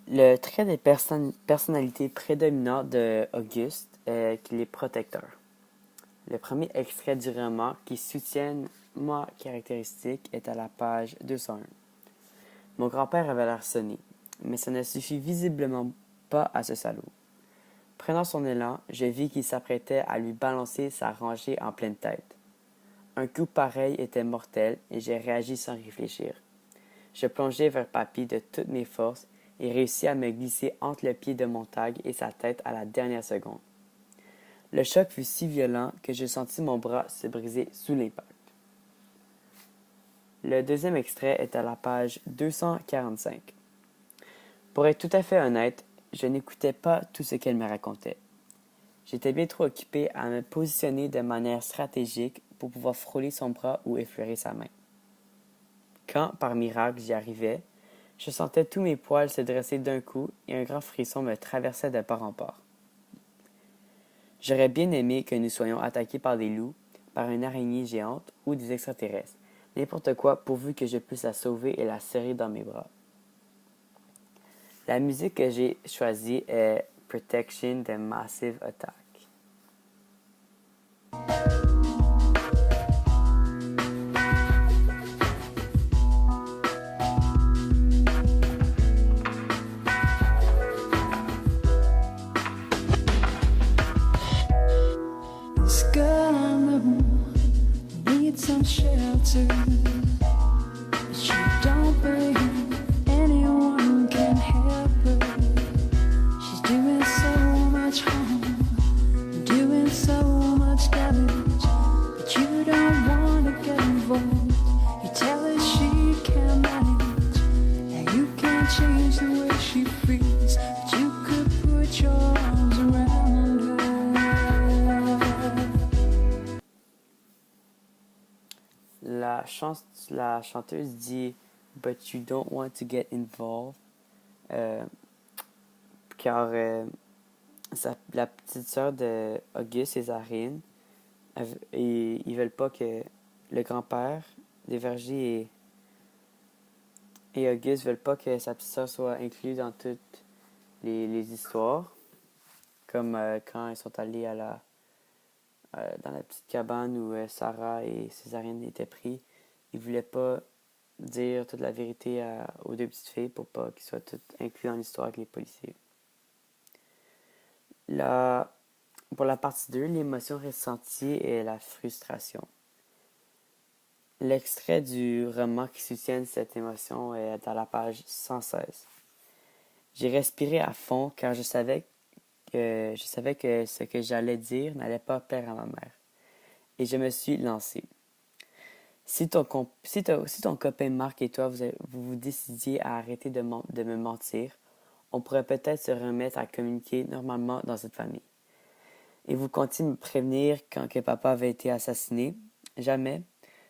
Le trait de personnalité prédominant de Auguste est qu'il est protecteur. Le premier extrait du roman qui soutient ma caractéristique est à la page 201. Mon grand-père avait l'air sonné, mais ça ne suffit visiblement pas à ce salaud. Prenant son élan, je vis qu'il s'apprêtait à lui balancer sa rangée en pleine tête. Un coup pareil était mortel et j'ai réagi sans réfléchir. Je plongeai vers Papy de toutes mes forces et réussis à me glisser entre le pied de Montague et sa tête à la dernière seconde. Le choc fut si violent que je sentis mon bras se briser sous l'impact. Le deuxième extrait est à la page 245. Pour être tout à fait honnête, je n'écoutais pas tout ce qu'elle me racontait. J'étais bien trop occupé à me positionner de manière stratégique pour pouvoir frôler son bras ou effleurer sa main. Quand, par miracle, j'y arrivais, je sentais tous mes poils se dresser d'un coup et un grand frisson me traversait de part en part. J'aurais bien aimé que nous soyons attaqués par des loups, par une araignée géante ou des extraterrestres, n'importe quoi pourvu que je puisse la sauver et la serrer dans mes bras. La musique que j'ai choisie est Protection de Massive Attack. This girl I know needs some shelter, but she don't believe anyone can help her. She's doing so much harm, doing so much damage, but you don't want to get involved. You tell her she can manage, and you can't change the way she feels, but you could put your arms around her. La chanteuse dit But you don't want to get involved car la petite sœur de Auguste, Césarine, et ils veulent pas que le grand-père des Vergers et Auguste veulent pas que sa petite sœur soit inclue dans toutes les histoires, comme quand ils sont allés dans la petite cabane où Sarah et Césarine étaient pris. Ils voulaient pas dire toute la vérité aux deux petites filles pour pas qu'ils soient toutes inclus dans l'histoire avec les policiers. Pour la partie 2, l'émotion ressentie est la frustration. L'extrait du roman qui soutient cette émotion est à la page 116. J'ai respiré à fond car je savais que ce que j'allais dire n'allait pas plaire à ma mère. Et je me suis lancé. Si ton copain Marc et toi, vous décidiez à arrêter de me mentir, on pourrait peut-être se remettre à communiquer normalement dans cette famille. Et vous comptiez me prévenir quand que papa avait été assassiné? Jamais.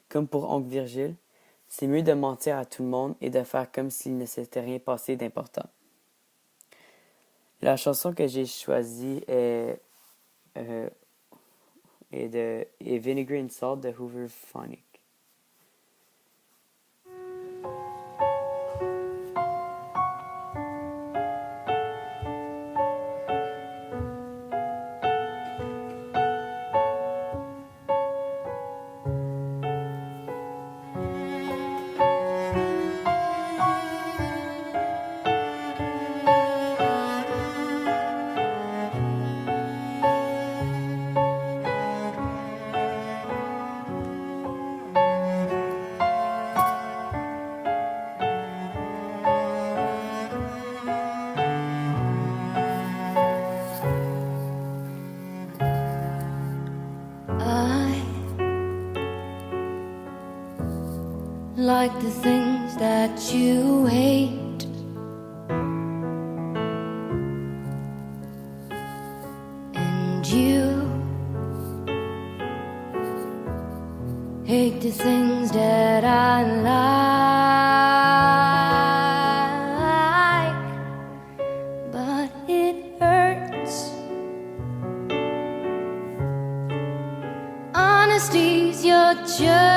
Comme pour oncle Virgile, c'est mieux de mentir à tout le monde et de faire comme s'il ne s'était rien passé d'important. La chanson que j'ai choisie est Vinegar and Salt de Hooverphonic. Like the things that you hate, and you hate the things that I like, but it hurts. Honesty's your church.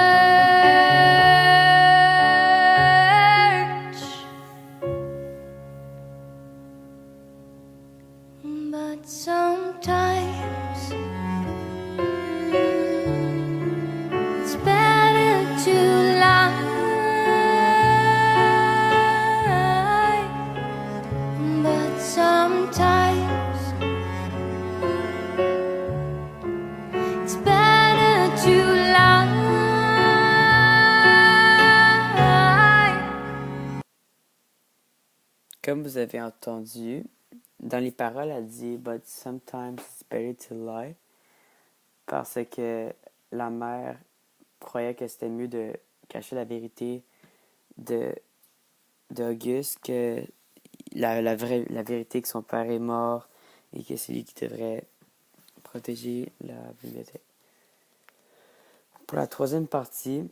sometimes it's better to lie, but sometimes it's better to lie. Comme vous avez entendu, dans les paroles, elle dit But sometimes it's better to lie, parce que la mère croyait que c'était mieux de cacher la vérité d'Auguste que la vérité que son père est mort et que c'est lui qui devrait protéger la bibliothèque. Pour la troisième partie,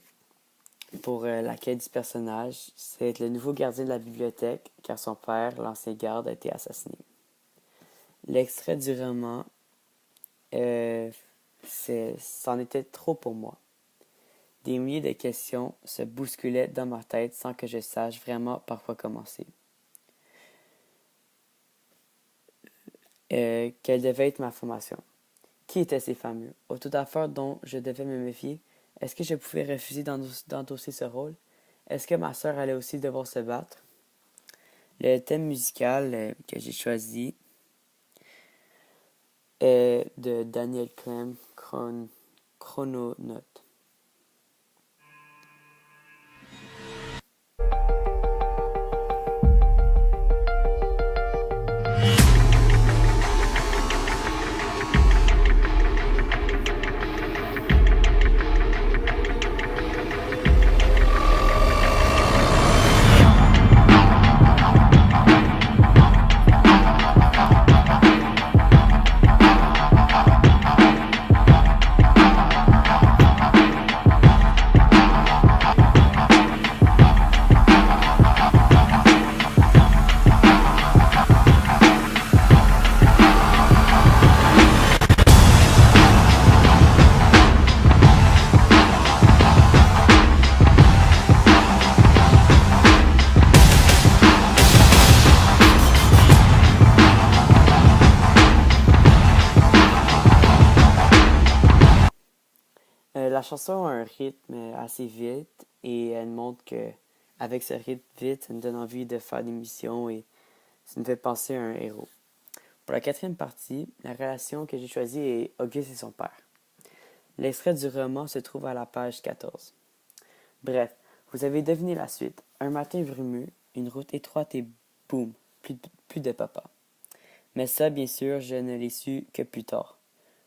pour la quête du personnage, c'est être le nouveau gardien de la bibliothèque car son père, l'ancien garde, a été assassiné. L'extrait du roman, c'en était trop pour moi. Des milliers de questions se bousculaient dans ma tête sans que je sache vraiment par quoi commencer. Quelle devait être ma formation? Qui étaient ces fameux? Autant d'affaires dont je devais me méfier? Est-ce que je pouvais refuser d'endosser ce rôle? Est-ce que ma sœur allait aussi devoir se battre? Le thème musical que j'ai choisi est de Daniel Clem, Chrononote. La chanson a un rythme assez vite et elle montre que avec ce rythme vite, ça nous donne envie de faire des missions et ça nous fait penser à un héros. Pour la quatrième partie, la relation que j'ai choisie est Auguste et son père. L'extrait du roman se trouve à la page 14. Bref, vous avez deviné la suite. Un matin brumeux, une route étroite et boum, plus de papa. Mais ça, bien sûr, je ne l'ai su que plus tard.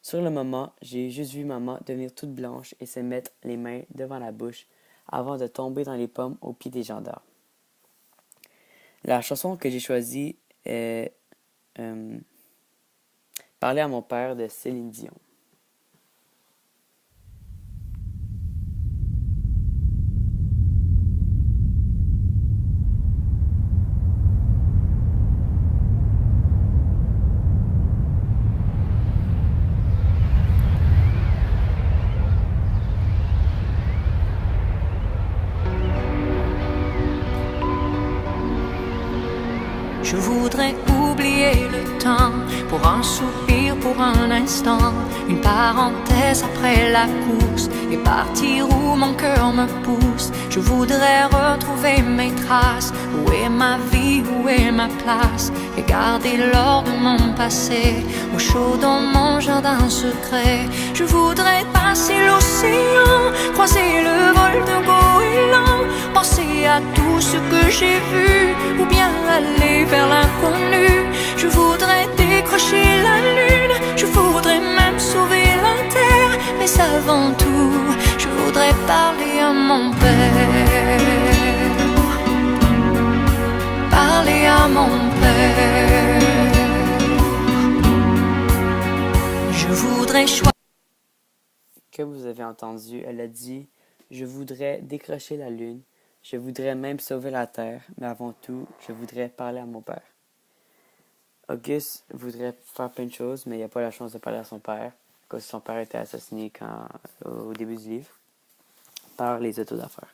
Sur le moment, j'ai juste vu maman devenir toute blanche et se mettre les mains devant la bouche avant de tomber dans les pommes au pied des gendarmes. La chanson que j'ai choisie est Parler à mon père de Céline Dion. Je voudrais oublier le temps pour un soupir, pour un instant, une parenthèse après la course et partir où mon cœur me pousse. Je voudrais retrouver mes traces. Où est ma vie, où est ma place? Et garder l'or de mon passé au chaud dans mon jardin secret. Je voudrais passer l'océan, croiser le vol de goéland, penser à tout ce que j'ai vu, ou bien aller vers l'inconnu. Je voudrais décrocher la lune, je voudrais même sauver la terre. Mais avant tout, je voudrais parler à mon père. Parler à mon père. Je voudrais choisir. Comme vous avez entendu, elle a dit « Je voudrais décrocher la lune, je voudrais même sauver la terre, mais avant tout, je voudrais parler à mon père. » Auguste voudrait faire plein de choses, mais il n'a pas la chance de parler à son père, parce que son père a été assassiné au début du livre par les autos d'affaires.